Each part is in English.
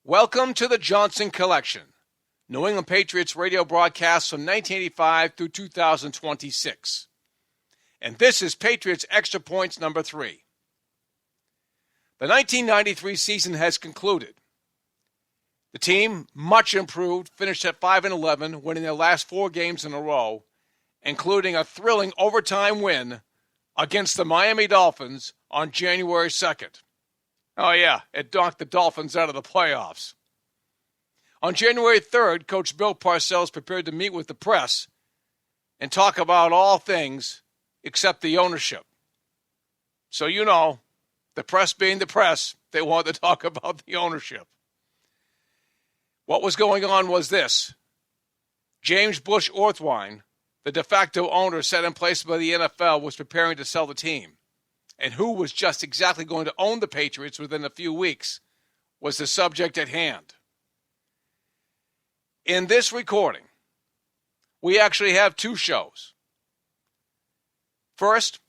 Welcome to the Johnson Collection, New England Patriots radio broadcast from 1985 through 2026. And this is Patriots Extra Points number 3. The 1993 season has concluded. The team, much improved, finished at 5-11, winning their last 4 games in a row, including a thrilling overtime win against the Miami Dolphins on January 2nd. Oh yeah, it knocked the Dolphins out of the playoffs. On January 3rd, Coach Bill Parcells prepared to meet with the press and talk about all things except the ownership. So you know, the press being the press, they wanted to talk about the ownership. What was going on was this. James Bush Orthwine, the de facto owner set in place by the NFL, was preparing to sell the team. And who was just exactly going to own the Patriots within a few weeks was the subject at hand. In this recording, we actually have 2 shows. First,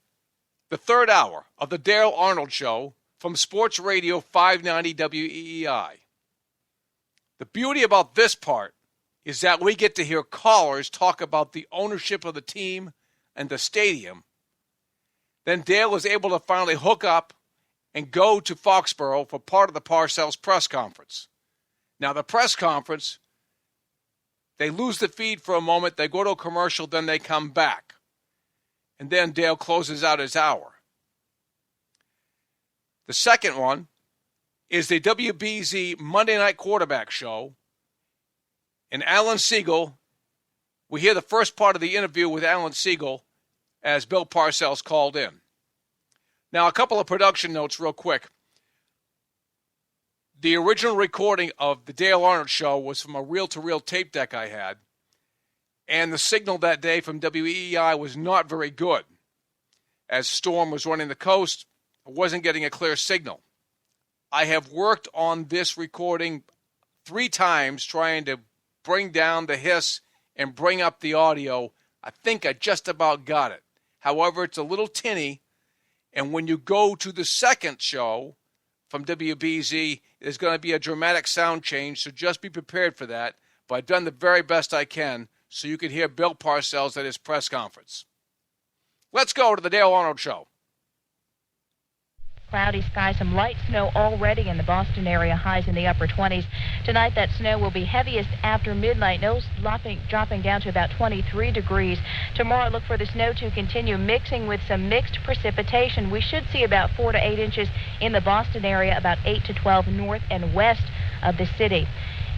the 3rd hour of the Dale Arnold Show from Sports Radio 590 WEEI. The beauty about this part is that we get to hear callers talk about the ownership of the team and the stadium. Then Dale was able to finally hook up and go to Foxborough for part of the Parcells press conference. Now, the press conference, they lose the feed for a moment, they go to a commercial, then they come back. And then Dale closes out his hour. The second one is the WBZ Monday Night Quarterback Show. And Alan Siegel, we hear the first part of the interview with Alan Siegel as Bill Parcells called in. Now, a couple of production notes real quick. The original recording of the Dale Arnold Show was from a reel-to-reel tape deck I had, and the signal that day from WEEI was not very good. As storm was running the coast, I wasn't getting a clear signal. I have worked on this recording 3 times trying to bring down the hiss and bring up the audio. I think I just about got it. However, it's a little tinny, and when you go to the second show from WBZ, there's going to be a dramatic sound change, so just be prepared for that. But I've done the very best I can so you can hear Bill Parcells at his press conference. Let's go to the Dale Arnold Show. Cloudy skies, some light snow already in the Boston area, highs in the upper 20s. Tonight that snow will be heaviest after midnight, no dropping down to about 23 degrees. Tomorrow look for the snow to continue mixing with some mixed precipitation. We should see about 4 to 8 inches in the Boston area, about 8 to 12 north and west of the city.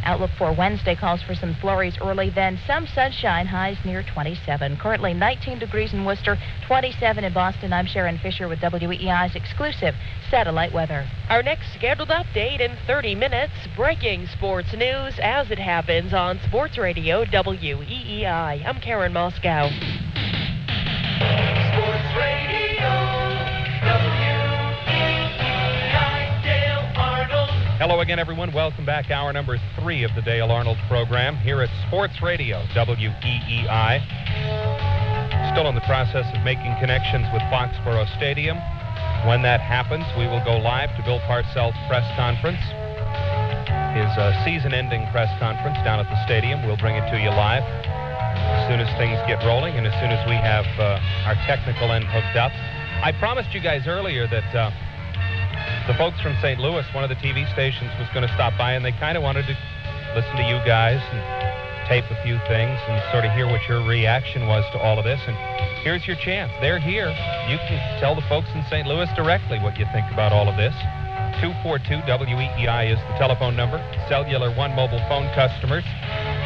Outlook for Wednesday calls for some flurries early, then some sunshine, highs near 27. Currently 19 degrees in Worcester, 27 in Boston. I'm Sharon Fisher with WEEI's exclusive satellite weather. Our next scheduled update in 30 minutes, breaking sports news as it happens on Sports Radio WEEI. I'm Karen Moscow. Sports Radio Hello again, everyone. Welcome back. Hour number 3 of the Dale Arnold program here at Sports Radio, WEEI. Still in the process of making connections with Foxborough Stadium. When that happens, we will go live to Bill Parcells' press conference. His season-ending press conference down at the stadium. We'll bring it to you live as soon as things get rolling and as soon as we have our technical end hooked up. I promised you guys earlier that the folks from St. Louis, one of the TV stations, was going to stop by, and they kind of wanted to listen to you guys and tape a few things and sort of hear what your reaction was to all of this. And here's your chance. They're here. You can tell the folks in St. Louis directly what you think about all of this. 242-WEEI is the telephone number. Cellular One mobile phone customers,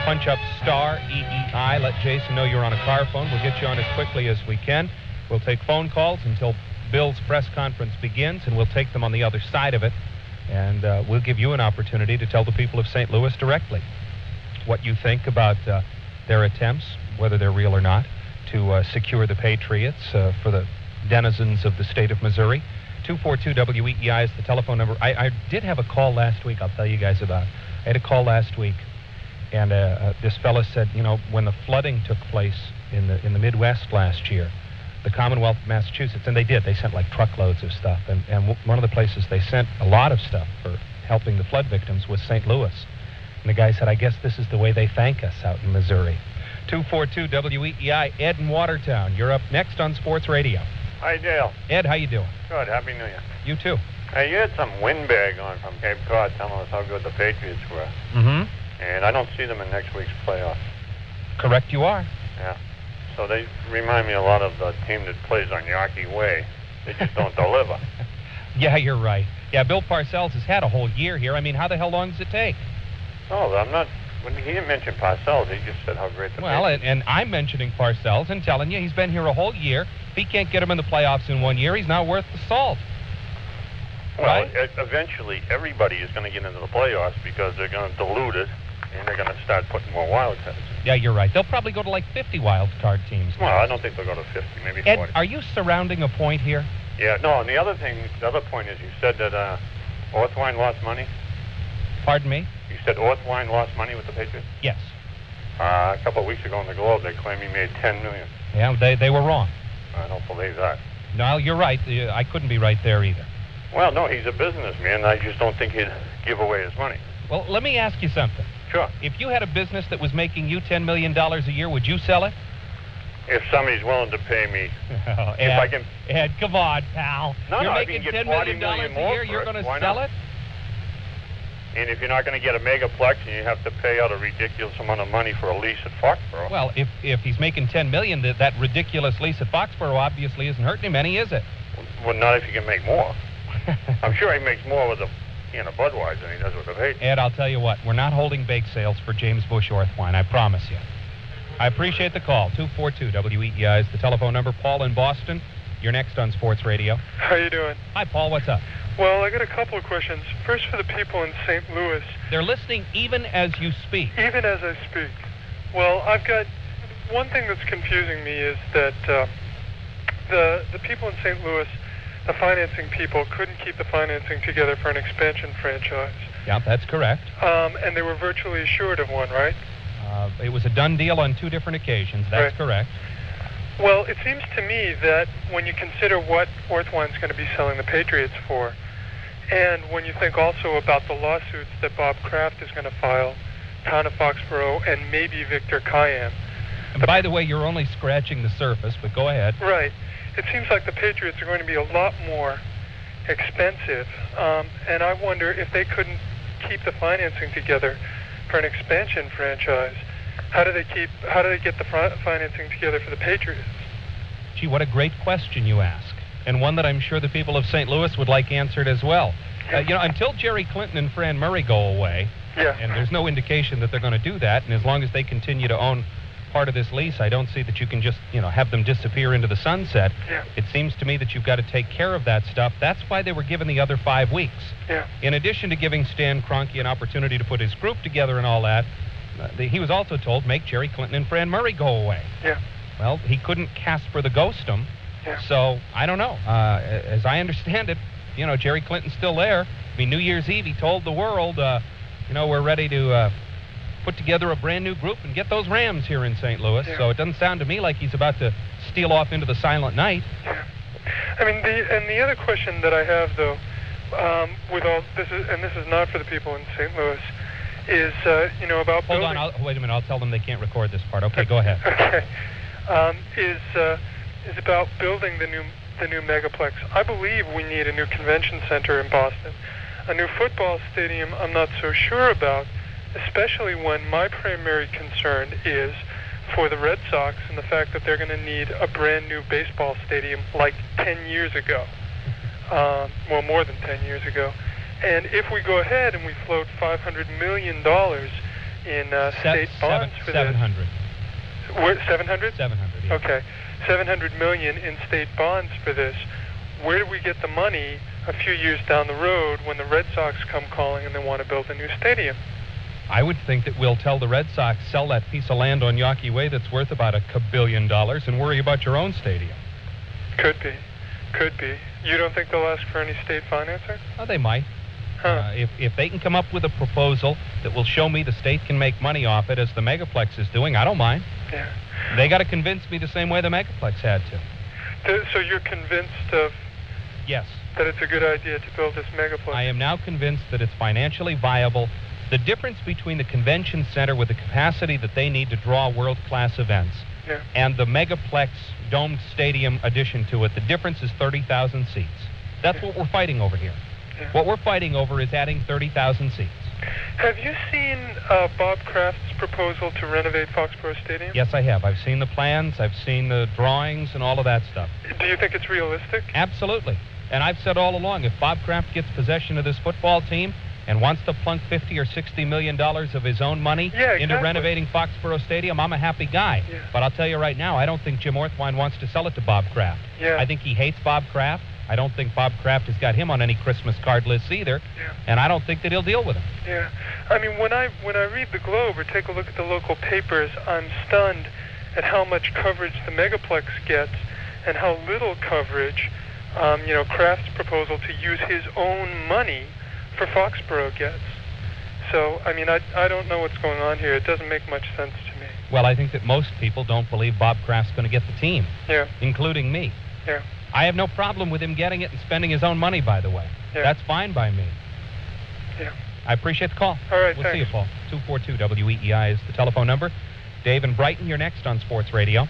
punch up star EEI. Let Jason know you're on a car phone. We'll get you on as quickly as we can. We'll take phone calls until Bill's press conference begins, and we'll take them on the other side of it, and we'll give you an opportunity to tell the people of St. Louis directly what you think about their attempts, whether they're real or not, to secure the Patriots for the denizens of the state of Missouri. 242-WEEI is the telephone number. I did have a call last week I'll tell you guys about. I had a call last week, and this fellow said, you know, when the flooding took place in the Midwest last year, the Commonwealth of Massachusetts, and they sent like truckloads of stuff, and one of the places they sent a lot of stuff for helping the flood victims was St. Louis. And the guy said, I guess this is the way they thank us out in Missouri. 242 WEEI, Ed in Watertown. You're up next on Sports Radio. Hi, Dale. Ed, how you doing? Good. Happy New Year. You too. Hey, you had some windbag on from Cape Cod telling us how good the Patriots were. Mm-hmm. And I don't see them in next week's playoffs. Correct you are. Yeah. So they remind me a lot of the team that plays on Yawkey Way. They just don't deliver. Yeah, you're right. Yeah, Bill Parcells has had a whole year here. I mean, how the hell long does it take? Oh, I'm not... When he didn't mention Parcells, he just said how great the Well, and I'm mentioning Parcells and telling you he's been here a whole year. If he can't get him in the playoffs in 1 year, he's not worth the salt. Well, right? Eventually everybody is going to get into the playoffs because they're going to dilute it, and they're going to start putting more wild cards. Yeah, you're right. They'll probably go to like 50 wild card teams. Well, I don't think they'll go to 50, maybe 40. Ed, are you surrounding a point here? Yeah, no, and the other point is you said that Orthwine lost money. Pardon me? You said Orthwine lost money with the Patriots? Yes. A couple of weeks ago in the Globe, they claimed he made $10 million. Yeah, they were wrong. I don't believe that. No, you're right. I couldn't be right there either. Well, no, he's a businessman. I just don't think he'd give away his money. Well, let me ask you something. Sure. If you had a business that was making you $10 million a year, would you sell it? If somebody's willing to pay me, Ed, if I can... Ed, come on, pal. You're making I can get $10 million $40 million a year, you're going to sell it? And if you're not going to get a megaplex and you have to pay out a ridiculous amount of money for a lease at Foxborough... Well, if he's making $10 million, that ridiculous lease at Foxborough obviously isn't hurting him any, is it? Well, not if you can make more. I'm sure he makes more with a Budweiser than he does with the Patriots. Ed, I'll tell you what, we're not holding bake sales for James Bush Orthwine, I promise you. I appreciate the call. 242 WEEI is the telephone number. Paul in Boston, you're next on Sports Radio. How you doing? Hi, Paul, what's up? Well, I got a couple of questions. First, for the people in St. Louis. They're listening even as you speak. Even as I speak. Well, I've got one thing that's confusing me is that the people in St. Louis, the financing people, couldn't keep the financing together for an expansion franchise. Yeah, that's correct. And they were virtually assured of one, right? It was a done deal on 2 different occasions. That's correct. Well, it seems to me that when you consider what Orthwine's going to be selling the Patriots for, and when you think also about the lawsuits that Bob Kraft is going to file, Town of Foxborough, and maybe Victor Cayenne. And by the way, you're only scratching the surface, but go ahead. Right. It seems like the Patriots are going to be a lot more expensive, and I wonder if they couldn't keep the financing together for an expansion franchise. How do they get the financing together for the Patriots? Gee, what a great question you ask, and one that I'm sure the people of St. Louis would like answered as well. Until Jerry Clinton and Fran Murray go away, and there's no indication that they're going to do that, and as long as they continue to own part of this lease, I don't see that you can just, have them disappear into the sunset. Yeah. It seems to me that you've got to take care of that stuff. That's why they were given the other 5 weeks. Yeah. In addition to giving Stan Kroenke an opportunity to put his group together and all that, he was also told, make Jerry Clinton and Fran Murray go away. Yeah. Well, he couldn't Casper the Ghost them. Yeah. So, I don't know. As I understand it, Jerry Clinton's still there. I mean, New Year's Eve, he told the world, we're ready to put together a brand new group and get those Rams here in St. Louis. Yeah. So it doesn't sound to me like he's about to steal off into the silent night. Yeah. I mean, the other question that I have, though, with all this is not for the people in St. Louis, is about Hold building... on, wait a minute. I'll tell them they can't record this part. Okay, go ahead. Okay. Is about building the new megaplex. I believe we need a new convention center in Boston. A new football stadium, I'm not so sure about, especially when my primary concern is for the Red Sox and the fact that they're going to need a brand new baseball stadium like 10 years ago. More than 10 years ago. And if we go ahead and we float $500 million in state bonds for 700. this... 700? 700, yeah. Okay. $700 million in state bonds for this. Where do we get the money a few years down the road when the Red Sox come calling and they want to build a new stadium? I would think that we'll tell the Red Sox, sell that piece of land on Yawkey Way that's worth about $1 billion and worry about your own stadium. Could be. You don't think they'll ask for any state financing? Oh, they might. Huh. If they can come up with a proposal that will show me the state can make money off it, as the Megaplex is doing, I don't mind. Yeah. They got to convince me the same way the Megaplex had to. So you're convinced of... Yes. that it's a good idea to build this megaplex. I am now convinced that it's financially viable. The difference between the convention center with the capacity that they need to draw world-class events and the megaplex domed stadium addition to it, the difference is 30,000 seats. That's what we're fighting over here. What we're fighting over is adding 30,000 seats. Have you seen Bob Kraft's proposal to renovate Foxborough Stadium? Yes, I have. I've seen the plans, I've seen the drawings and all of that stuff. Do you think it's realistic? Absolutely. And I've said all along, if Bob Kraft gets possession of this football team and wants to plunk $50 or $60 million of his own money into renovating Foxborough Stadium, I'm a happy guy. Yeah. But I'll tell you right now, I don't think Jim Orthwein wants to sell it to Bob Kraft. Yeah. I think he hates Bob Kraft. I don't think Bob Kraft has got him on any Christmas card lists either. Yeah. And I don't think that he'll deal with him. Yeah. I mean, when I read the Globe or take a look at the local papers, I'm stunned at how much coverage the megaplex gets and how little coverage, Kraft's proposal to use his own money for Foxborough gets. So, I mean, I don't know what's going on here. It doesn't make much sense to me. Well, I think that most people don't believe Bob Kraft's going to get the team, including me. Yeah. I have no problem with him getting it and spending his own money, by the way. Yeah. That's fine by me. Yeah. I appreciate the call. All right, We'll thanks. see you, Paul. 242-WEEI is the telephone number. Dave in Brighton, you're next on Sports Radio.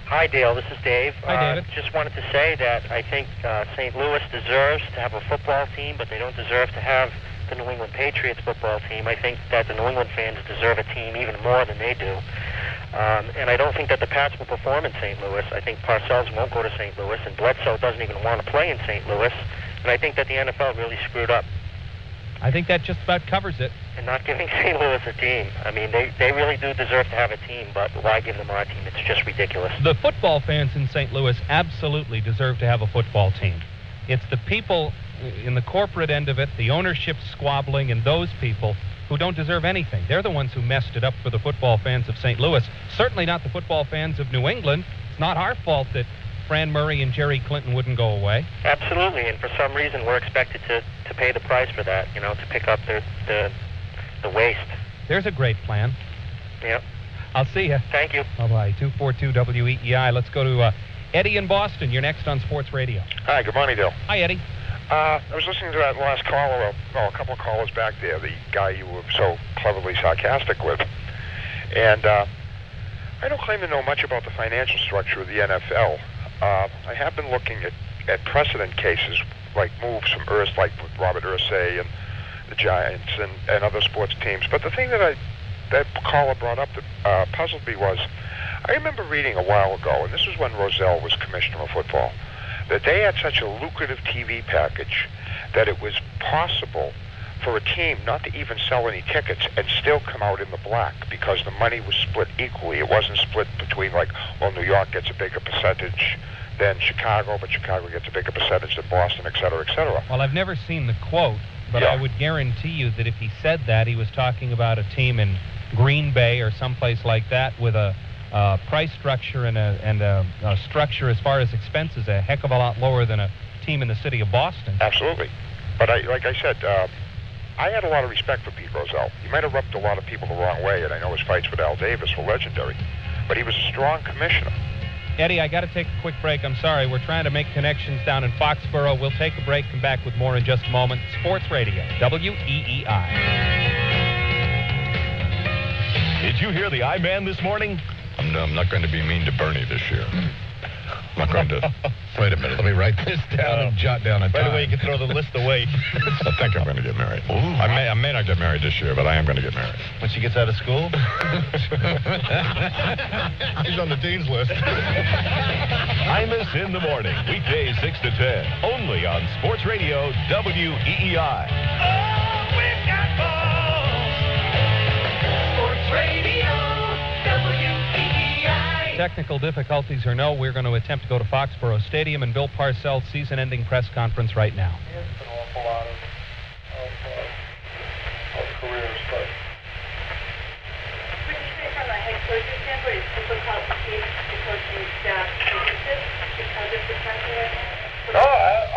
Hi, Dale. This is Dave. Hi, David. Just wanted to say that I think St. Louis deserves to have a football team, but they don't deserve to have the New England Patriots football team. I think that the New England fans deserve a team even more than they do. And I don't think that the Pats will perform in St. Louis. I think Parcells won't go to St. Louis, and Bledsoe doesn't even want to play in St. Louis. And I think that the NFL really screwed up I think that just about covers it. in not giving St. Louis a team. I mean, they really do deserve to have a team, but why give them our team? It's just ridiculous. The football fans in St. Louis absolutely deserve to have a football team. It's the people in the corporate end of it, the ownership squabbling, and those people who don't deserve anything. They're the ones who messed it up for the football fans of St. Louis. Certainly not the football fans of New England. It's not our fault that Fran Murray and Jerry Clinton wouldn't go away. Absolutely, and for some reason we're expected to pay the price for that, to pick up the waste. There's a great plan. Yep. I'll see you. Thank you. Bye-bye. 242 WEEI. Let's go to Eddie in Boston. You're next on Sports Radio. Hi, good morning, Dale. Hi, Eddie. I was listening to that last caller, a couple of callers back there, the guy you were so cleverly sarcastic with. And I don't claim to know much about the financial structure of the NFL. I have been looking at precedent cases, like moves from like with Robert Irsay and the Giants and other sports teams. But the thing that caller brought up that puzzled me was, I remember reading a while ago, and this was when Rozelle was commissioner of football, that they had such a lucrative TV package that it was possible for a team not to even sell any tickets and still come out in the black because the money was split equally. It wasn't split between New York gets a bigger percentage than Chicago, but Chicago gets a bigger percentage than Boston, et cetera, et cetera. Well, I've never seen the quote, but I would guarantee you that if he said that, he was talking about a team in Green Bay or someplace like that with a price structure and a structure as far as expenses a heck of a lot lower than a team in the city of Boston. Absolutely. But like I said, I had a lot of respect for Pete Rozelle. He might have rubbed a lot of people the wrong way, and I know his fights with Al Davis were legendary, but he was a strong commissioner. Eddie, I got to take a quick break. I'm sorry. We're trying to make connections down in Foxborough. We'll take a break, come back with more in just a moment. Sports Radio, WEEI. Did you hear the I-Man this morning? I'm not going to be mean to Bernie this year. I'm not going to... Wait a minute. Let me write this down and jot down a time. By the way, you can throw the list away. I think I'm going to get married. Ooh, I may not get married this year, but I am going to get married. When she gets out of school? He's on the dean's list. Imus in the morning, weekdays 6 to 10, only on Sports Radio WEEI. Oh, we've got balls. Sports Radio, WEEI. Technical difficulties or no, we're going to attempt to go to Foxborough Stadium and Bill Parcells' season-ending press conference right now. It's an awful lot of careers, but... Would you say from a head coaching standpoint, it's difficult to keep the coaching staff cohesive because of the pressure? No,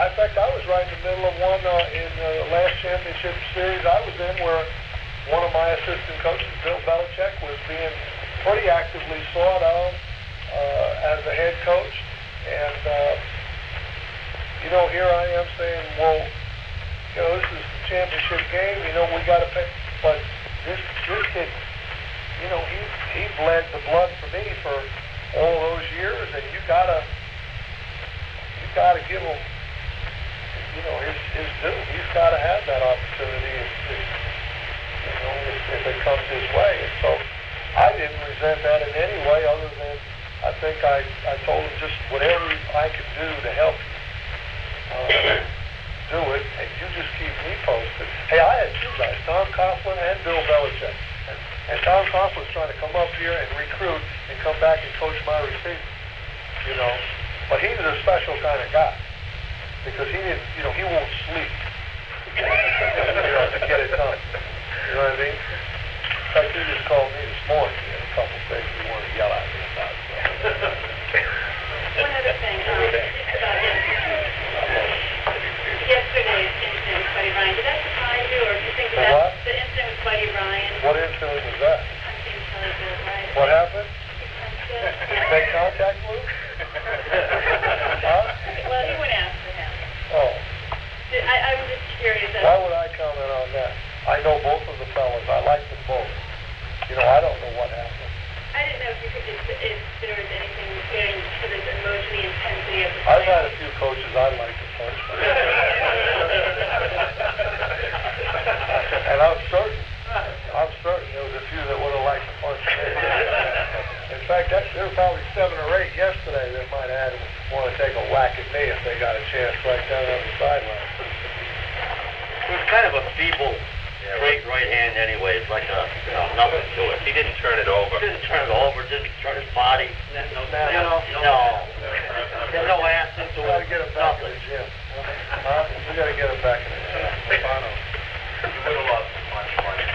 in fact, I was right in the middle of one in the last championship series I was in where one of my assistant coaches, Bill Belichick, was being pretty actively sought of as a head coach. And here I am saying, well, this is the championship game. We got to pay. But this kid, he bled the blood for me for all those years, and you gotta give him, his due. He's got to have that opportunity if it comes his way. And so I didn't resent that in any way, other than I think I told him just whatever I could do to help you, do it, and you just keep me posted. Hey, I had two guys, Tom Coughlin and Bill Belichick. And Tom Coughlin's trying to come up here and recruit and come back and coach my receivers, But he's a special kind of guy because he didn't, he won't sleep, to get it done. You know what I mean? In fact, he just called me this morning. He had a couple things he wanted to yell at me about. One other thing, yesterday's incident with Buddy Ryan, did that surprise you, or do you think that the incident with Buddy Ryan? What incident was that? What happened? Did you make contact with him? Huh? Well, you would ask for him. Oh. I was just curious. Why would I comment on that? I know both of the fellas. I like them both. I don't know what happened. I didn't know if there was anything getting to this emotionally intensity of the I've had a few coaches I'd like to punch. And I'm certain there was a few that would have liked to punch me. In fact, there were probably 7 or 8 yesterday that might have want to take a whack at me if they got a chance right down on the sideline. It was kind of a feeble straight right hand anyway. It's like nothing to it. He didn't turn it over. Didn't turn it over, didn't turn his body. No. There's no ass into it. We got to get him back in the gym. We got to get him back in the gym. You would have lost much money.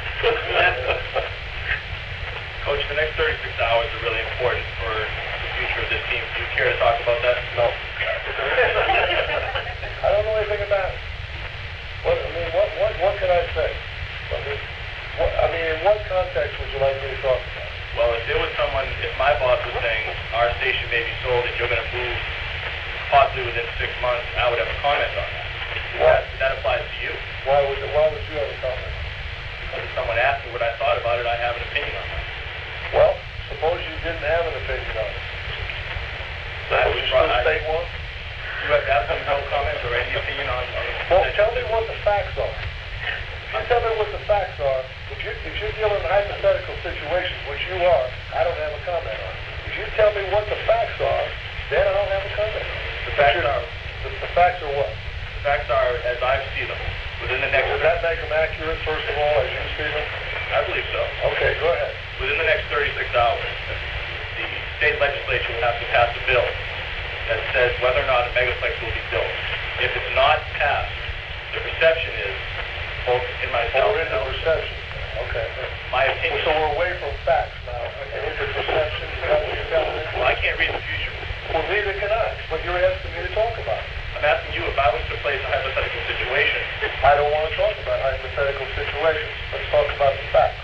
Coach, the next 36 hours are really important for the future of this team. Do you care to talk about that? No. I don't know anything about it. What can I say? In what context would you like me to talk about? Well, if my boss was saying our station may be sold and you're going to move possibly within 6 months, I would have a comment on that. That applies to you. Why would you have a comment? Because if someone asked me what I thought about it, I have an opinion on that. Well, suppose you didn't have an opinion on it. Suppose you still state one? You have absolutely no comment or any opinion on Well, tell me what the facts are. You tell me what the facts are. If you're dealing in hypothetical situations, which you are, I don't have a comment on it. If you tell me what the facts are, then I don't have a comment on it. The facts are what? The facts are, as I see them, within the next... Does that make them accurate, first of all, as you see them? I believe so. Okay, go ahead. Within the next 36 hours, the state legislature will have to pass a bill that says whether or not a megaplex will be built. If it's not passed, the perception is, both in myself and perception. Okay. My opinion. So we're away from facts now. And into perception, is that what you're telling me? Well, I can't read the future. Well, neither can I. But you're asking me to talk about it. I'm asking you if I was to place a hypothetical situation. I don't want to talk about hypothetical situations. Let's talk about the facts.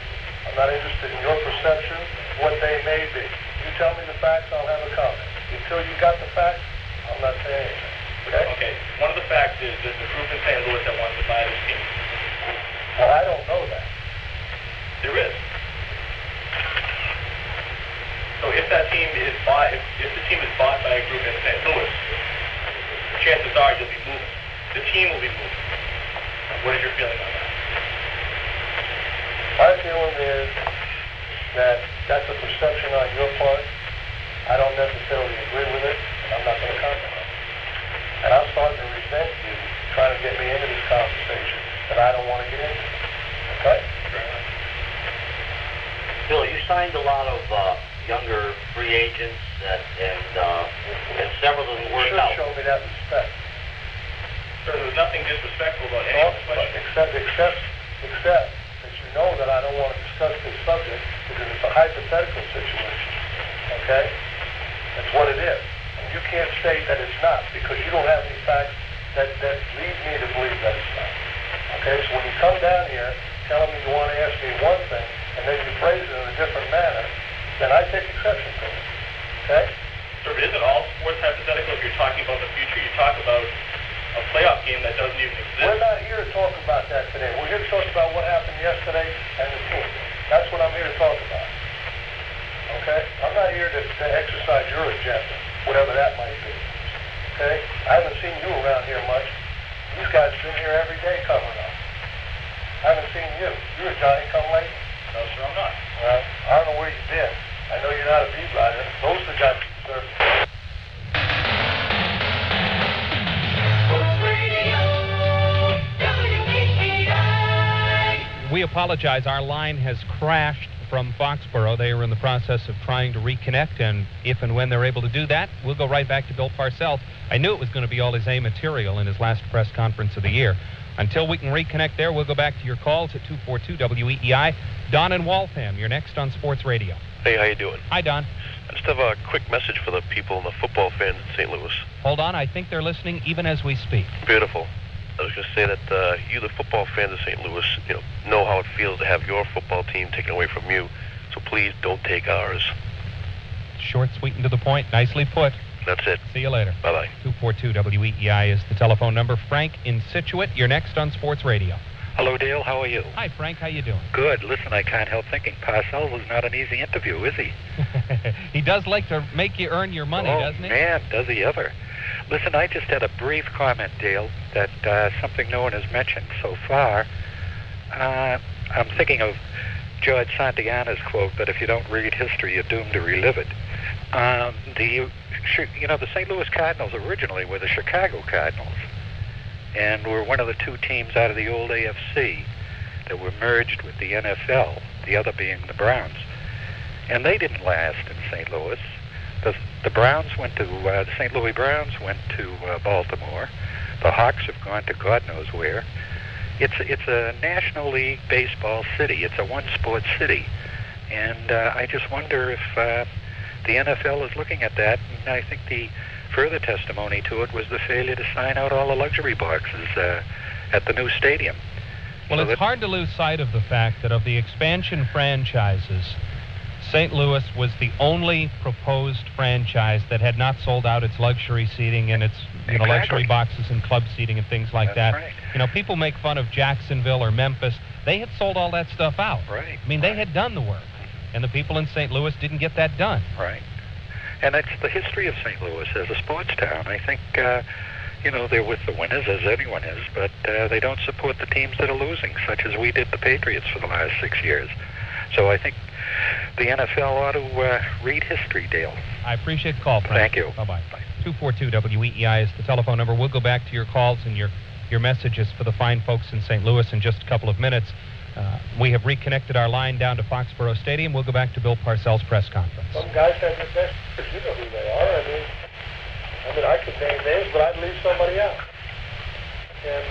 I'm not interested in your perception, what they may be. You tell me the facts, I'll have a comment. Until you got the facts, I'm not saying anything. Okay. One of the facts is there's a group in St. Louis that wants to buy this team. Well, I don't know that. There is. So if that team is if the team is bought by a group in St. Louis, chances are you'll be moving. The team will be moving. What is your feeling on that? My feeling is that that's a perception on your part. I don't necessarily agree with it, and I'm not going to comment on it. And I'm starting to resent you trying to get me into this conversation that I don't want to get into. Okay? Bill, you signed a lot of younger free agents, and several of them worked out. You should show me that respect. Sir, there was nothing disrespectful about any of the questions. Except that you know that I don't want to discuss this subject because it's a hypothetical situation. Okay? That's what it is. And you can't say that it's not because you don't have any facts that lead me to believe that it's not. Okay? So when you come down here telling me you want to ask me one thing and then you phrase it in a different manner, then I take exception to it. Okay? Sir, but isn't all sports hypothetical if you're talking about the future? You talk about playoff game that doesn't even exist. We're not here to talk about that today. We're here to talk about what happened yesterday and the team. That's what I'm here to talk about. Okay? I'm not here to exercise your agenda, whatever that might be. Okay? I haven't seen you around here much. These guys have been here every day covering up. I haven't seen you. You're a Johnny come late. No, sir, I'm not. Well, I don't know where you've been. I know you're not a beat writer. Those are the guys who deserve it. We apologize. Our line has crashed from Foxborough. They are in the process of trying to reconnect, and if and when they're able to do that, we'll go right back to Bill Parcells. I knew it was going to be all his A material in his last press conference of the year. Until we can reconnect there, we'll go back to your calls at 242-WEEI. Don in Waltham, you're next on Sports Radio. Hey, how you doing? Hi, Don. I just have a quick message for the people and the football fans in St. Louis. Hold on. I think they're listening even as we speak. Beautiful. I was going to say that you, the football fans of St. Louis, know how it feels to have your football team taken away from you. So please don't take ours. Short, sweet, and to the point. Nicely put. That's it. See you later. Bye-bye. 242-WEEI is the telephone number. Frank in Scituate, you're next on Sports Radio. Hello, Dale. How are you? Hi, Frank. How you doing? Good. Listen, I can't help thinking Parcells is not an easy interview, is he? He does like to make you earn your money, doesn't he? Oh, man, does he ever. Listen, I just had a brief comment, Dale, that something no one has mentioned so far. I'm thinking of George Santayana's quote that if you don't read history, you're doomed to relive it. The St. Louis Cardinals originally were the Chicago Cardinals, and were one of the two teams out of the old AFC that were merged with the NFL, the other being the Browns. And they didn't last in St. Louis. The Browns went to, the St. Louis Browns went to Baltimore. The Hawks have gone to God knows where. It's a National League baseball city. It's a one-sport city. And I just wonder if the NFL is looking at that. And I think the further testimony to it was the failure to sign out all the luxury boxes at the new stadium. Well, it's hard to lose sight of the fact that of the expansion franchises, St. Louis was the only proposed franchise that had not sold out its luxury seating and its luxury boxes and club seating and things like that. Right. People make fun of Jacksonville or Memphis. They had sold all that stuff out. Right. I mean, they had done the work, and the people in St. Louis didn't get that done. Right. And that's the history of St. Louis as a sports town. I think, they're with the winners, as anyone is, but they don't support the teams that are losing, such as we did the Patriots for the last 6 years. So I think the NFL ought to read history, Dale. I appreciate the call, Frank. Thank you. Bye-bye. 242-WEEI is the telephone number. We'll go back to your calls and your messages for the fine folks in St. Louis in just a couple of minutes. We have reconnected our line down to Foxborough Stadium. We'll go back to Bill Parcells' press conference. Some guys have the best. You know who they are. I mean, I could name names, but I'd leave somebody out. And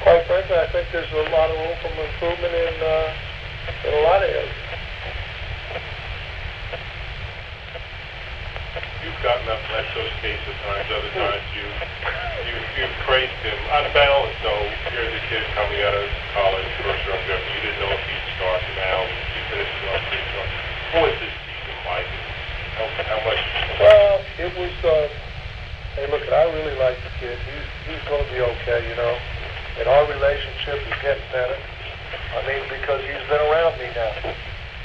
quite frankly, I think there's a lot of room for improvement in a lot of areas. You've gotten up less those cases at times. Other times you've praised him. On balance, though, here's a kid coming out of college, first round draft. You didn't know if he'd start. Now he finishes off pretty strong. What was this season like? How much? Well, it was. Hey, look, I really like the kid. He's going to be okay, And our relationship is getting better. I mean, because he's been around me now.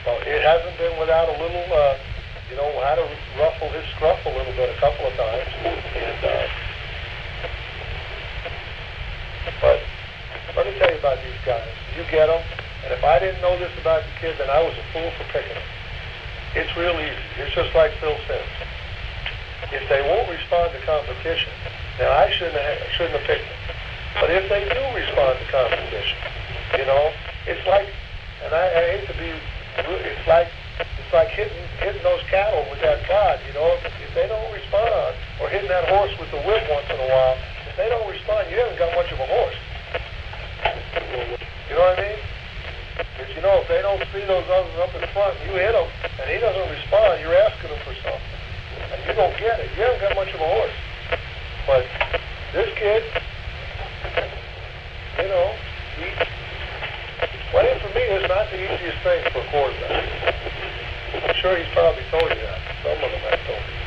Well, it hasn't been without a little. Had to ruffle his scruff a little bit a couple of times. But let me tell you about these guys. You get them, and if I didn't know this about the kid, then I was a fool for picking them. It's real easy. It's just like Phil says. If they won't respond to competition, then I shouldn't have picked them. But if they do respond to competition, it's like, and I hate to be, it's like hitting those cattle with that prod, If they don't respond, or hitting that horse with the whip once in a while, if they don't respond, you haven't got much of a horse. You know what I mean? If if they don't see those others up in front, you hit him, and he doesn't respond, you're asking him for something. And you don't get it. You haven't got much of a horse. But this kid, playing for me is not the easiest thing for a quarterback. I'm sure he's probably told you that. Some of them have told you.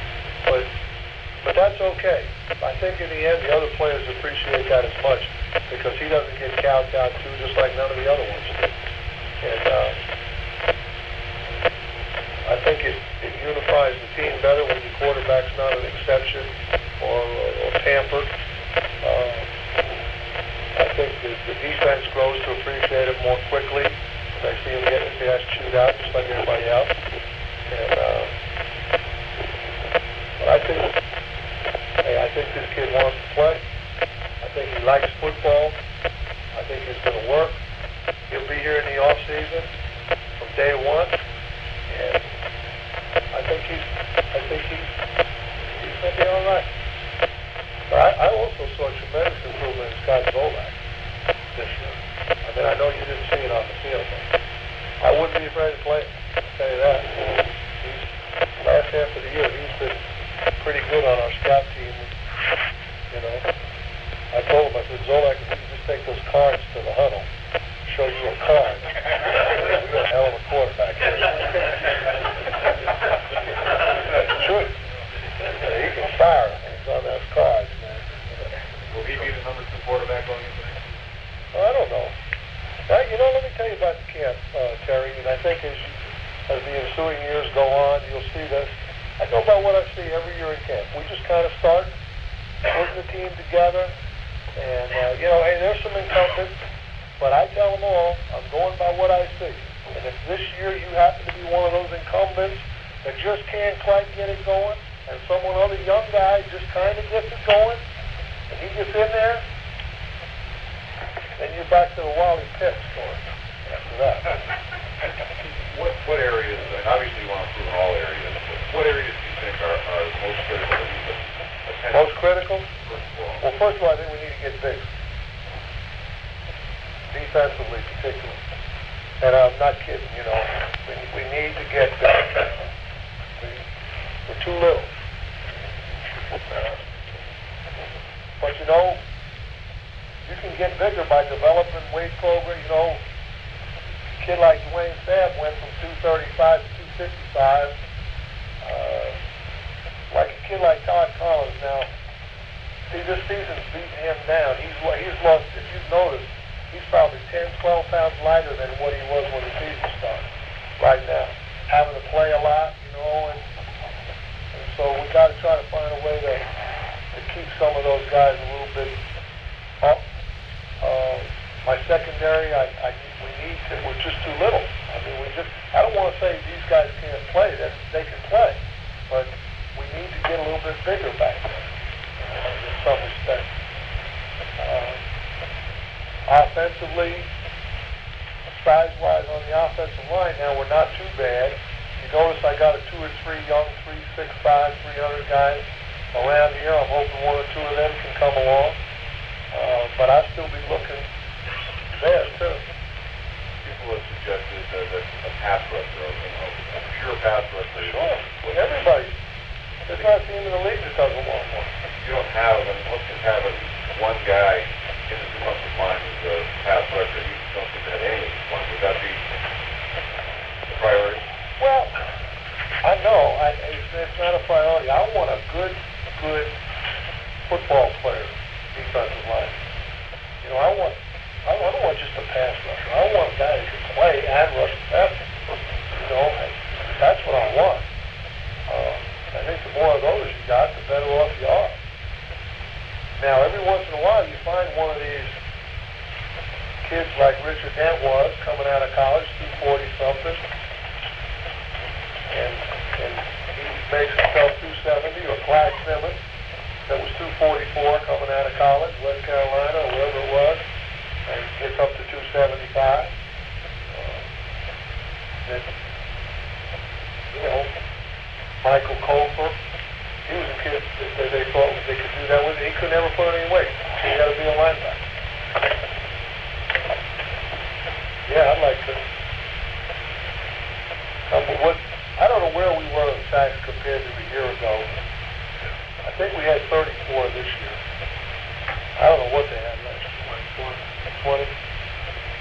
But But that's okay. I think in the end, the other players appreciate that as much because he doesn't get counted out too, just like none of the other ones do. And I think it unifies the team better when the quarterback's not an exception or pampered. I think the defense grows to appreciate it more quickly. They see him getting his ass chewed out just like everybody else. And but I think this kid wants to play. I think he likes football. I think he's going to work. He'll be here in the off season from day one, and I think he's going to be all right. But I also saw tremendous improvement in Scott Zolak this year. I mean, I know you didn't see it on the field, but I wouldn't be afraid to play him. I'll tell you that. He's last half of the year, he's been pretty good on our scout team. You know, I told him, I said, Zolak, if we could just take those cards to the huddle, show you a card, we got a hell of a quarterback here. True. He can fire things on those cards, man. Will he be the number 2 quarterback going into next year? Well, I don't know. Now, you know, let me tell you about the camp, Terry, and I think as the ensuing years go on, you'll see this. I go by what I see every year in camp. We just kind of start putting the team together, and, you know, hey, there's some incumbents, but I tell them all, I'm going by what I see. And if this year you happen to be one of those incumbents that just can't quite get it going, and someone other young guy just kind of gets it going, and he gets in there, then you're back to the Wally Pitt story after that. What areas, and obviously you want to improve in all areas, but what areas do you think are most critical? Most critical? Well, first of all, I think we need to get bigger. Defensively, particularly. And I'm not kidding, you know. We need to get bigger. We're too little. But, you know, you can get bigger by developing weight program. You know, a kid like Dwayne Sapp went from 235 to 255. Like a kid like Todd Collins now, see, this season's beating him down. He's lost, if you've noticed, he's probably 10, 12 pounds lighter than what he was when the season started right now. Having to play a lot, you know, and so we got to try to find a way to keep some of those guys a little bit up. My secondary, we're just too little. I mean, I don't want to say these guys can't play, they can play, but we need to get a little bit bigger back there, in some respect. Offensively, size-wise on the offensive line now, we're not too bad. You notice I got a 2 or 3 young 365, 300 guys around here. I'm hoping 1 or 2 of them can come along. But I'll still be looking there, too. People have suggested that a pass rusher, a pure pass rusher. Sure. With everybody. There's not a team in the league that doesn't want one. You don't have them. Let's just have one guy in the defensive line who's a pass rusher. You don't think that any one. Would that be the priority? Well, I know. It's not a priority. I want a good football player, defensive line. You know, I don't want just a pass rusher. I want a guy who can play and rush the passer. You know, that's what I want. I think the more of those you got, the better off you are. Now, every once in a while, you find one of these kids like Richard Dent was coming out of college, 240-something, and he makes himself 270, or Clyde Simmons, that was 244 coming out of college, West Carolina, or wherever it was, and gets up to 275. Then, you know, Michael Colfer, he was a kid that they thought they could do that with. He could never put any weight, so he got to be a linebacker. Yeah, I'd like to. I don't know where we were in sacks compared to a year ago. I think we had 34 this year. I don't know what they had last year. 20.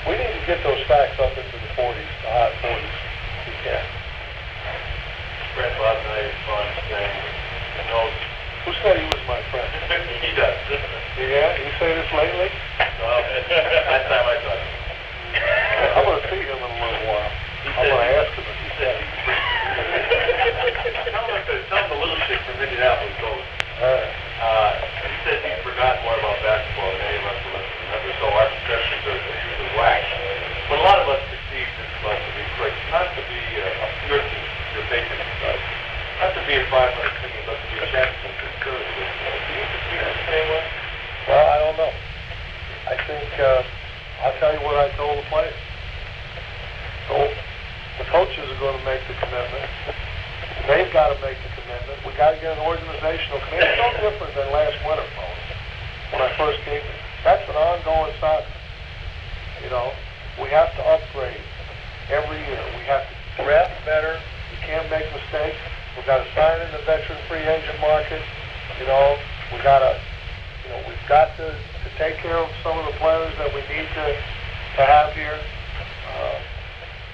We need to get those sacks up into the 40s, the high 40s, if we can. Brett, last night was fun saying, you know, Who said he was my friend? He does. Yeah, you say this lately? Well, last time I saw him. I'm going to see him in a little while. I'm going to ask him if he said he Tell him the little chick from Indianapolis goes. He says he's forgotten more about basketball than any of us will remember, so our discussions are usually whack. But a lot of us perceive this bus to be quick, not to be your basic stuff, not to be a 500 team, but to be a champion. Do you perceive it the same way? Well, I don't know. I think, I'll tell you what I told the players. So, the coaches are going to make the commitment. They've got to make the commitment. We got to get an organizational commitment. It's no different than last winter, folks, when I first came here. That's an ongoing saga. You know, we have to upgrade every year. We have to draft better. We can't make mistakes. We've got to sign in the veteran free agent market. You know, we've got to take care of some of the players that we need to have here,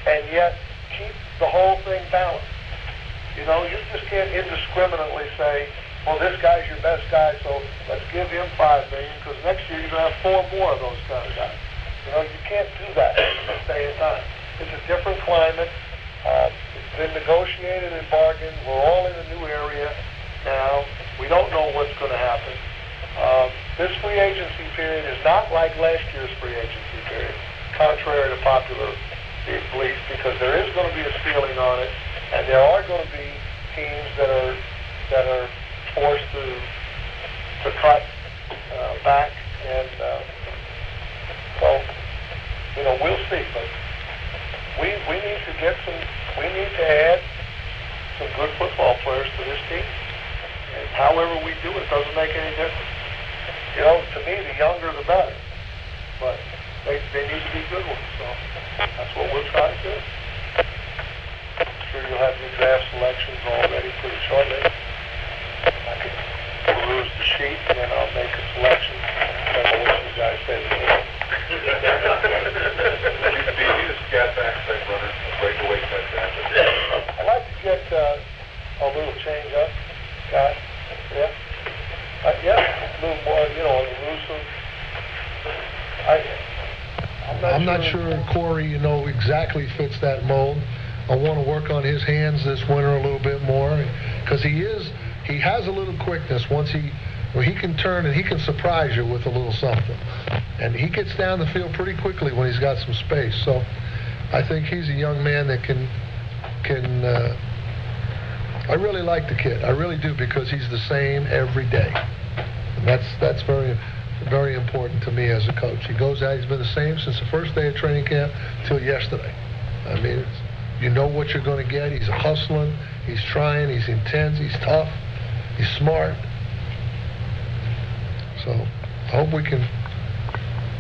and yet keep the whole thing balanced. You know, you just can't indiscriminately say, well, this guy's your best guy, so let's give him $5 million, because next year you're going to have 4 more of those kind of guys. You know, you can't do that at the same time. It's a different climate. It's been negotiated and bargained. We're all in a new area now. We don't know what's going to happen. This free agency period is not like last year's free agency period, contrary to popular belief, because there is going to be a ceiling on it, and there are going to be teams that are forced to cut back, and so you know, we'll see. But we need to add some good football players to this team, and however we do it doesn't make any difference. You know, to me, the younger the better, but they need to be good ones, so that's what we'll try to do. I'm sure you'll have your draft selections all ready pretty shortly. I can peruse the sheet, and then I'll make a selection, and I'll let you guys say the name. Do you need a scat backside runner, a breakaway touchdown? I'd like to get a little change up, guys. Yeah. Yeah, a little more, you know, elusive. I'm not sure Corey, you know, exactly fits that mold. I want to work on his hands this winter a little bit more, because he has a little quickness. Once he can turn and he can surprise you with a little something, and he gets down the field pretty quickly when he's got some space. So I think he's a young man that can. I really like the kid. I really do, because he's the same every day. And that's very, very important to me as a coach. He goes out, he's been the same since the first day of training camp till yesterday. I mean, you know what you're going to get. He's hustling, he's trying, he's intense, he's tough, he's smart. So I hope we can,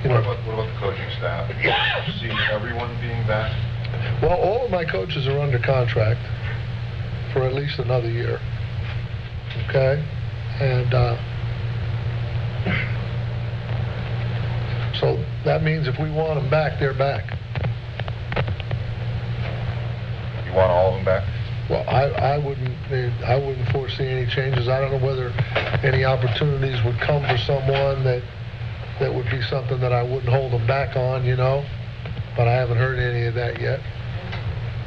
you know. What about the coaching staff? Do you see everyone being back? Well, all of my coaches are under contract for at least another year. Okay? And so that means if we want them back, they're back. You want all of them back? Well, I wouldn't foresee any changes. I don't know whether any opportunities would come for someone that would be something that I wouldn't hold them back on, you know. But I haven't heard any of that yet.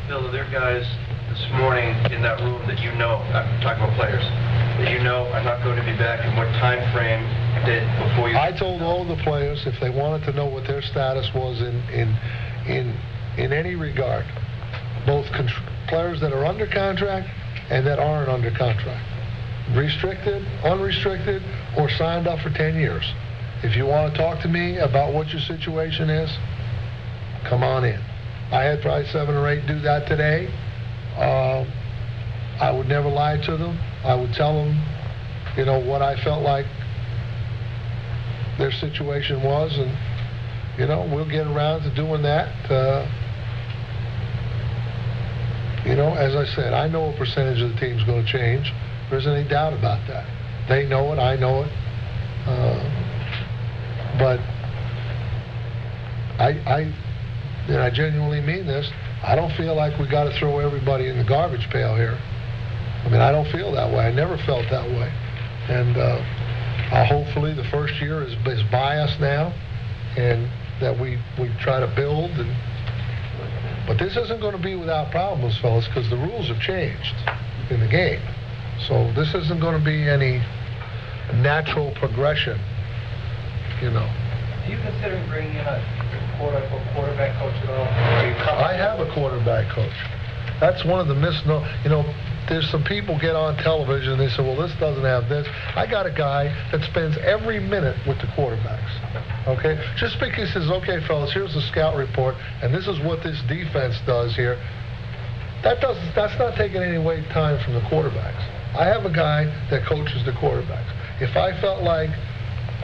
Bill, are there guys this morning in that room that you know, I'm talking about players, that you know are not going to be back, and what time frame did before you... I told all the players if they wanted to know what their status was in any regard, both players that are under contract and that aren't under contract, restricted, unrestricted, or signed up for 10 years. If you want to talk to me about what your situation is, come on in. I had probably 7 or 8 do that today. I would never lie to them. I would tell them, you know, what I felt like their situation was, and, you know, we'll get around to doing that. You know, as I said, I know a percentage of the team's going to change. There isn't any doubt about that. They know it. I know it. But I genuinely mean this. I don't feel like we got to throw everybody in the garbage pail here. I mean, I don't feel that way. I never felt that way. And hopefully the first year is by us now, and that we try to build. But this isn't going to be without problems, fellas, because the rules have changed in the game. So this isn't going to be any natural progression, you know. Are you considering bringing in a quote-unquote quarterback coach at all? I have a quarterback coach. That's one of the misnomers. You know, there's some people get on television and they say, well, this doesn't have this. I got a guy that spends every minute with the quarterbacks. Okay? Just because he says, okay, fellas, here's the scout report, and this is what this defense does here. That's not taking any away time from the quarterbacks. I have a guy that coaches the quarterbacks. If I felt like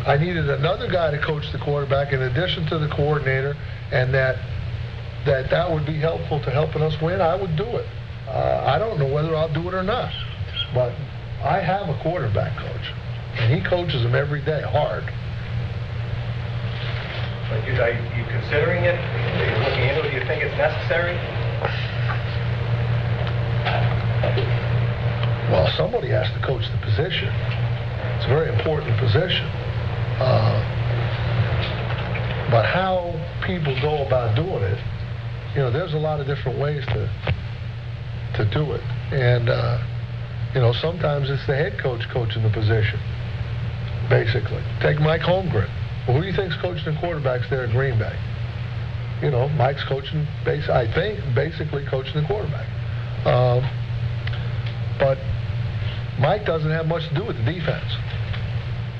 I needed another guy to coach the quarterback in addition to the coordinator, and that would be helpful to helping us win, I would do it. I don't know whether I'll do it or not, but I have a quarterback coach, and he coaches them every day hard. Are you considering it? Are you looking into it? Do you think it's necessary? Well, somebody has to coach the position. It's a very important position. But how people go about doing it, you know, there's a lot of different ways to do it. And, you know, sometimes it's the head coach coaching the position, basically. Take Mike Holmgren. Well, who do you think's coaching the quarterbacks there at Green Bay? You know, Mike's coaching, basically coaching the quarterback. But Mike doesn't have much to do with the defense.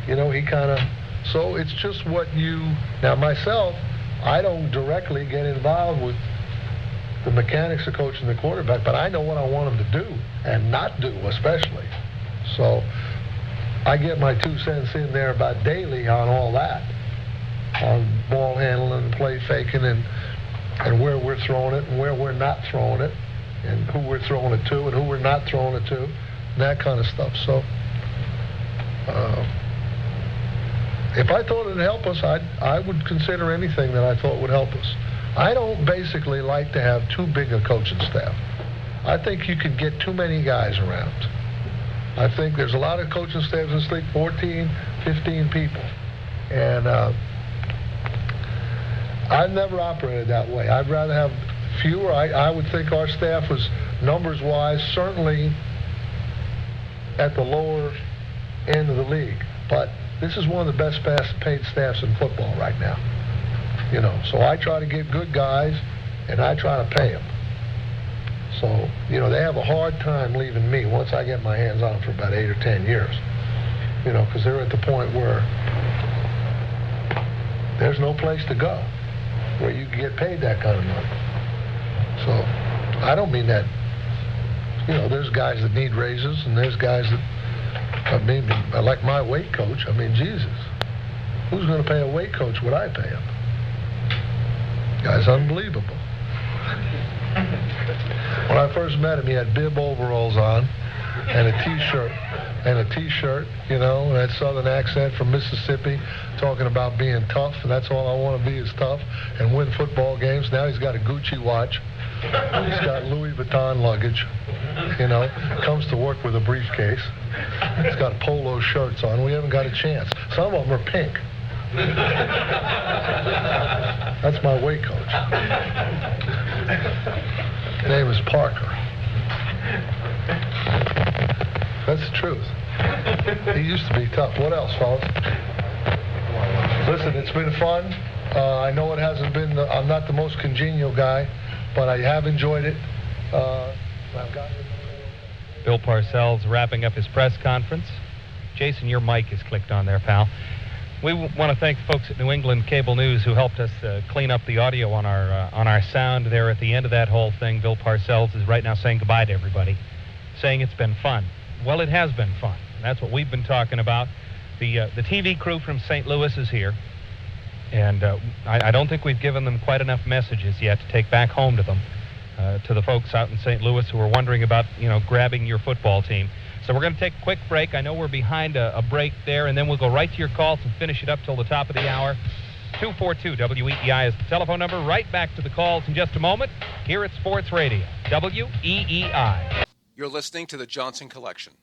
You know, he kind of... So it's just what you... Now, myself, I don't directly get involved with the mechanics of coaching the quarterback, but I know what I want him to do and not do, especially. So I get my 2 cents in there about daily on all that, on ball handling and play faking and where we're throwing it and where we're not throwing it and who we're throwing it to and who we're not throwing it to, and that kind of stuff. So if I thought it would help us, I would consider anything that I thought would help us. I don't basically like to have too big a coaching staff. I think you can get too many guys around. I think there's a lot of coaching staffs in this league, 14, 15 people. And I've never operated that way. I'd rather have fewer. I would think our staff was, numbers-wise, certainly at the lower end of the league. But this is one of the best paid staffs in football right now. You know, so I try to get good guys, and I try to pay them. So, you know, they have a hard time leaving me once I get my hands on them for about 8 or 10 years. You know, because they're at the point where there's no place to go where you can get paid that kind of money. So, I don't mean that. You know, there's guys that need raises, and there's guys that, I mean, like my weight coach. I mean, Jesus, who's going to pay a weight coach what I pay him? Guy's unbelievable. When I first met him, he had bib overalls on and a t-shirt, you know, and that southern accent from Mississippi, talking about being tough, and that's all I want to be is tough and win football games. Now he's got a Gucci watch. He's got Louis Vuitton luggage, you know, comes to work with a briefcase. He's got polo shirts on. We haven't got a chance. Some of them are pink. That's my weight coach. His name is Parker. That's the truth. He used to be tough. What else, fellas? Listen, it's been fun. I know it hasn't been, I'm not the most congenial guy, but I have enjoyed it. Bill Parcells wrapping up his press conference. Jason, your mic is clicked on there, pal. We want to thank the folks at New England Cable News who helped us clean up the audio on our sound there at the end of that whole thing. Bill Parcells is right now saying goodbye to everybody, saying it's been fun. Well, it has been fun. That's what we've been talking about. The TV crew from St. Louis is here, and I don't think we've given them quite enough messages yet to take back home to them, to the folks out in St. Louis who are wondering about, you know, grabbing your football team. So we're going to take a quick break. I know we're behind a break there, and then we'll go right to your calls and finish it up till the top of the hour. 242-WEEI is the telephone number. Right back to the calls in just a moment here at Sports Radio, WEEI. You're listening to the Johnson Collection.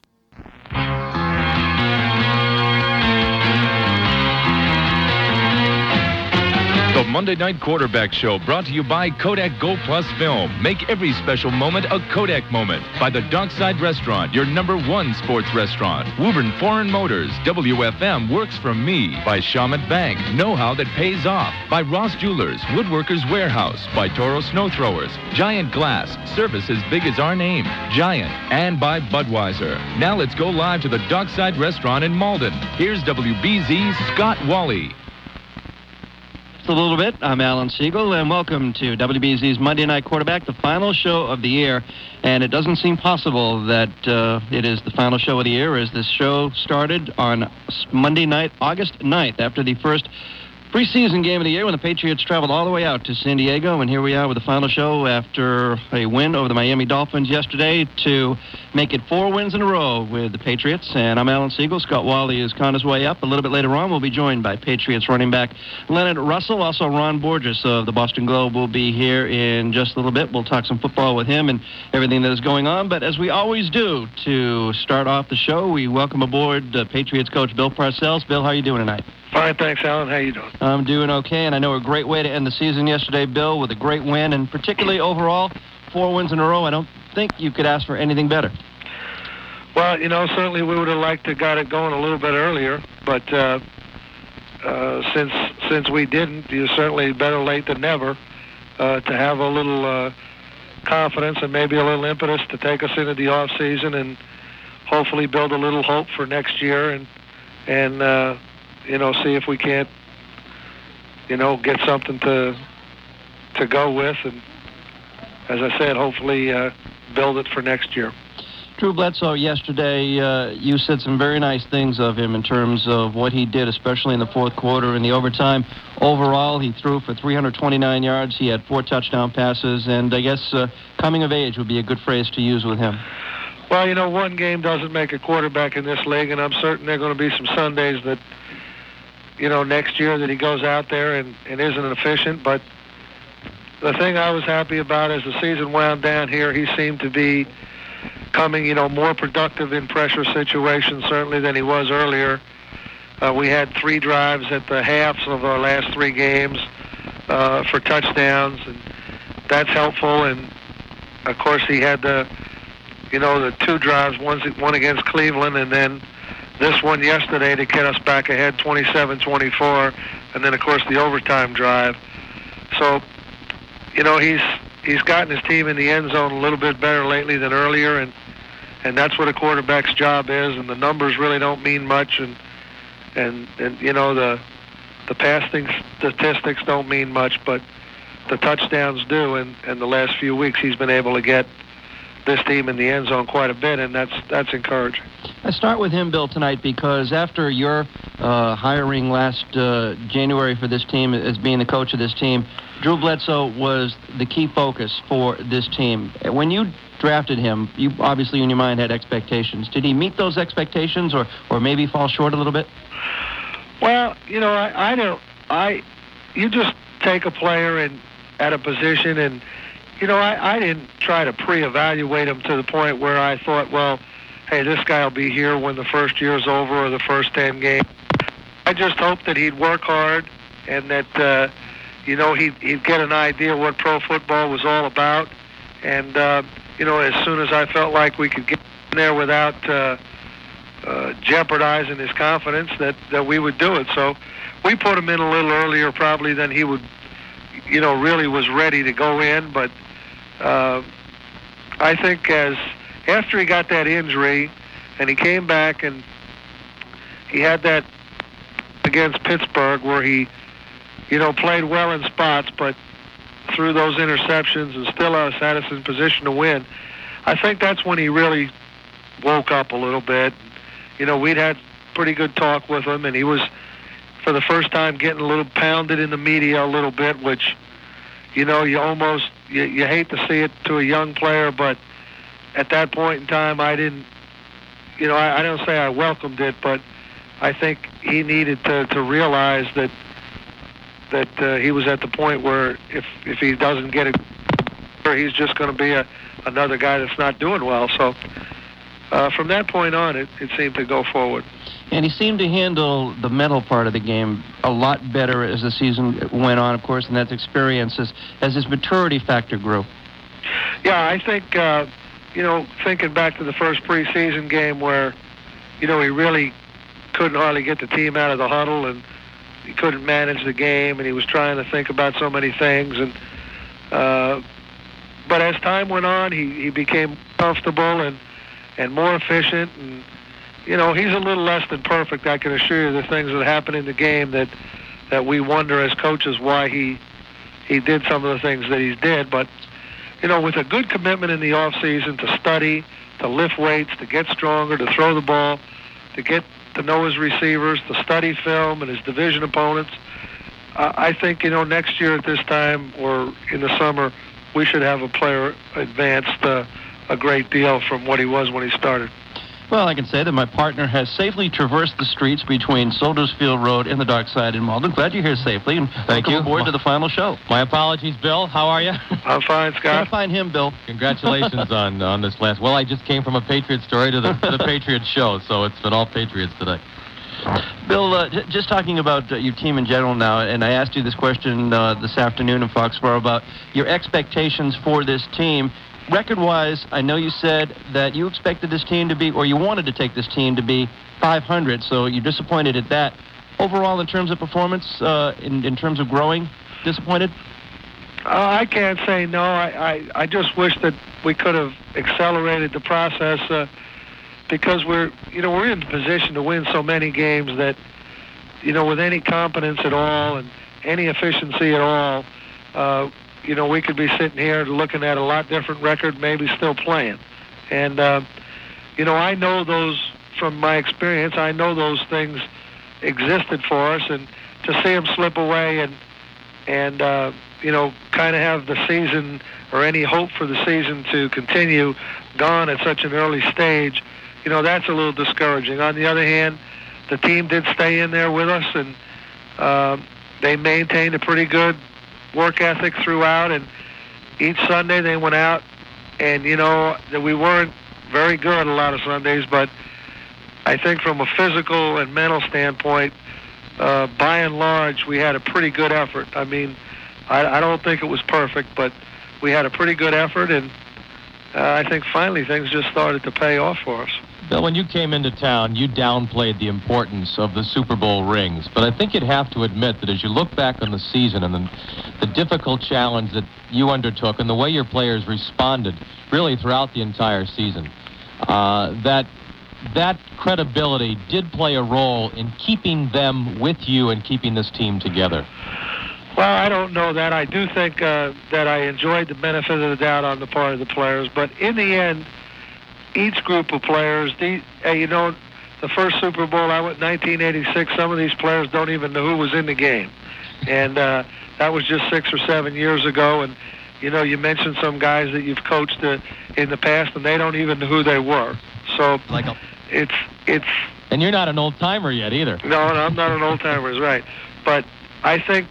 The Monday Night Quarterback Show, brought to you by Kodak Go Plus Film. Make every special moment a Kodak moment. By the Dockside Restaurant, your #1 sports restaurant. Woburn Foreign Motors, WFM works for me. By Shawmut Bank, know-how that pays off. By Ross Jewelers, Woodworkers Warehouse. By Toro Snow Throwers, Giant Glass, service as big as our name, Giant. And by Budweiser. Now let's go live to the Dockside Restaurant in Malden. Here's WBZ's Scott Wally. A little bit. I'm Alan Siegel, and welcome to WBZ's Monday Night Quarterback, the final show of the year. And it doesn't seem possible that it is the final show of the year, as this show started on Monday night, August 9th, after the first preseason game of the year, when the Patriots traveled all the way out to San Diego. And here we are with the final show after a win over the Miami Dolphins yesterday to make it 4 wins in a row with the Patriots. And I'm Alan Siegel. Scott Wally is on his way up. A little bit later on, we'll be joined by Patriots running back Leonard Russell. Also, Ron Borges of the Boston Globe will be here in just a little bit. We'll talk some football with him and everything that is going on. But as we always do, to start off the show, we welcome aboard Patriots coach Bill Parcells. Bill, how are you doing tonight? Fine, thanks, Alan. How you doing? I'm doing okay, and I know a great way to end the season yesterday, Bill, with a great win, and particularly overall, 4 wins in a row. I don't think you could ask for anything better. Well, certainly we would have liked to got it going a little bit earlier, but since we didn't, you're certainly better late than never to have a little confidence and maybe a little impetus to take us into the off season and hopefully build a little hope for next year and see if we can't, get something to go with. And as I said, hopefully build it for next year. Drew Bledsoe, yesterday, you said some very nice things of him in terms of what he did, especially in the fourth quarter and the overtime. Overall, he threw for 329 yards. He had 4 touchdown passes, and I guess coming of age would be a good phrase to use with him. Well, one game doesn't make a quarterback in this league, and I'm certain there are going to be some Sundays that, next year that he goes out there and isn't efficient. But the thing I was happy about as the season wound down here, he seemed to be coming, more productive in pressure situations, certainly than he was earlier. We had 3 drives at the halves of our last 3 games for touchdowns, and that's helpful. And, of course, he had the 2 drives, one against Cleveland, and then this one yesterday to get us back ahead 27-24, and then, of course, the overtime drive. So, he's gotten his team in the end zone a little bit better lately than earlier, and that's what a quarterback's job is, and the numbers really don't mean much, and the passing statistics don't mean much, but the touchdowns do, and the last few weeks he's been able to get this team in the end zone quite a bit, and that's encouraging. I start with him, Bill, tonight, because after your hiring last January for this team as being the coach of this team, Drew Bledsoe was the key focus for this team. When you drafted him, you obviously in your mind had expectations. Did he meet those expectations or maybe fall short a little bit? Well, you just take a player and at a position, and I didn't try to pre-evaluate him to the point where I thought, well, hey, this guy will be here when the first year's over or the first 10 games. I just hoped that he'd work hard and that, he'd get an idea what pro football was all about. And, as soon as I felt like we could get in there without jeopardizing his confidence, that we would do it. So we put him in a little earlier probably than he would, really was ready to go in. But I think after he got that injury and he came back and he had that against Pittsburgh where he, played well in spots, but threw those interceptions and still had us in position to win. I think that's when he really woke up a little bit. We'd had pretty good talk with him, and he was, for the first time, getting a little pounded in the media a little bit, which, you hate to see it to a young player, but at that point in time, I didn't, I don't say I welcomed it, but I think he needed to realize that he was at the point where if he doesn't get it, he's just going to be another guy that's not doing well. So from that point on, it seemed to go forward. And he seemed to handle the mental part of the game a lot better as the season went on, of course, and that's experience as his maturity factor grew. Yeah, I think, thinking back to the first preseason game where, he really couldn't hardly get the team out of the huddle, and he couldn't manage the game, and he was trying to think about so many things. And but as time went on, he became comfortable and more efficient, and he's a little less than perfect. I can assure you, the things that happen in the game that we wonder as coaches why he did some of the things that he did. But with a good commitment in the off season to study, to lift weights, to get stronger, to throw the ball, to get to know his receivers, to study film and his division opponents, I think next year at this time or in the summer, we should have a player advanced a great deal from what he was when he started. Well, I can say that my partner has safely traversed the streets between Soldiers Field Road and the Dark Side in Malden. Glad you're here safely, and welcome aboard to the final show. My apologies, Bill. How are you? I'm fine, Scott. Can't find him, Bill. Congratulations on this last. Well, I just came from a Patriots story to the Patriots show, so it's been all Patriots today. Bill, just talking about your team in general now, and I asked you this question this afternoon in Foxborough about your expectations for this team. Record-wise, I know you said that you expected this team to be, or you wanted to take this team to be 500, so you're disappointed at that. Overall, in terms of performance, in terms of growing, disappointed? I can't say no. I just wish that we could have accelerated the process because we're in the position to win so many games that, with any competence at all and any efficiency at all, we could be sitting here looking at a lot different record, maybe still playing. And, I know those, from my experience, I know those things existed for us. And to see them slip away and kind of have the season or any hope for the season to continue gone at such an early stage, that's a little discouraging. On the other hand, the team did stay in there with us, and they maintained a pretty good work ethic throughout, and each Sunday they went out, and that we weren't very good a lot of Sundays, but I think from a physical and mental standpoint, by and large, we had a pretty good effort. I mean, I don't think it was perfect, but we had a pretty good effort, and I think finally things just started to pay off for us. Bill, when you came into town, you downplayed the importance of the Super Bowl rings. But I think you'd have to admit that as you look back on the season and the difficult challenge that you undertook and the way your players responded really throughout the entire season, that credibility did play a role in keeping them with you and keeping this team together. Well, I don't know that. I do think that I enjoyed the benefit of the doubt on the part of the players. But in the end, each group of players, the first Super Bowl out in 1986, some of these players don't even know who was in the game. And that was just 6 or 7 years ago. And, you mentioned some guys that you've coached in the past, and they don't even know who they were. So it's... And you're not an old-timer yet either. No, I'm not an old-timer, right. But I think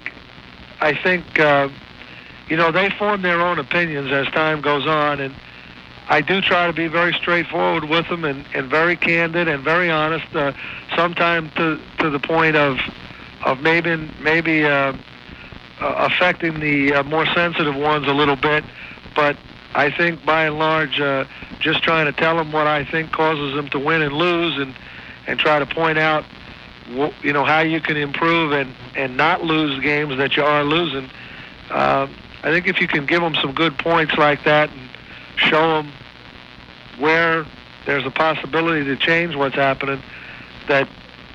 they form their own opinions as time goes on, and I do try to be very straightforward with them and very candid and very honest, sometimes to the point of maybe affecting the more sensitive ones a little bit. But I think by and large, just trying to tell them what I think causes them to win and lose, and try to point out how you can improve and not lose games that you are losing. I think if you can give them some good points like that and show them where there's a possibility to change what's happening, that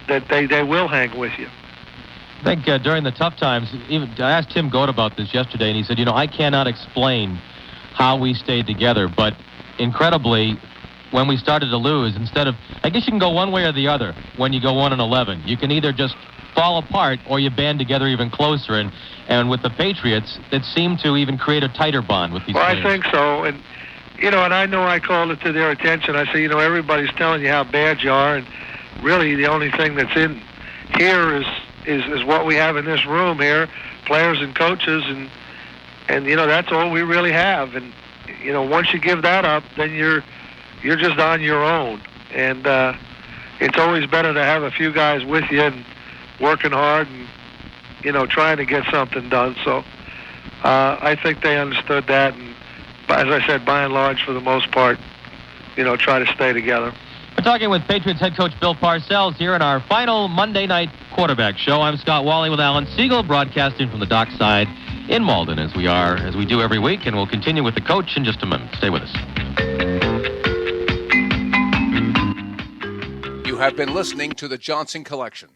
they will hang with you. I think during the tough times, I asked Tim Goat about this yesterday, and he said, I cannot explain how we stayed together, but incredibly, when we started to lose, instead of, I guess you can go one way or the other when you go 1-11. You can either just fall apart or you band together even closer. And with the Patriots, it seemed to even create a tighter bond with these players. I think so. And, and I know I called it to their attention. I say, everybody's telling you how bad you are. And really the only thing that's in here is what we have in this room here, players and coaches. And that's all we really have. And, once you give that up, then you're just on your own. And, it's always better to have a few guys with you and working hard and, trying to get something done. So I think they understood that. And as I said, by and large, for the most part, try to stay together. We're talking with Patriots head coach Bill Parcells here in our final Monday night quarterback show. I'm Scott Wally with Alan Siegel, broadcasting from the dockside in Malden as we do every week, and we'll continue with the coach in just a minute. Stay with us. You have been listening to the Johnson Collection.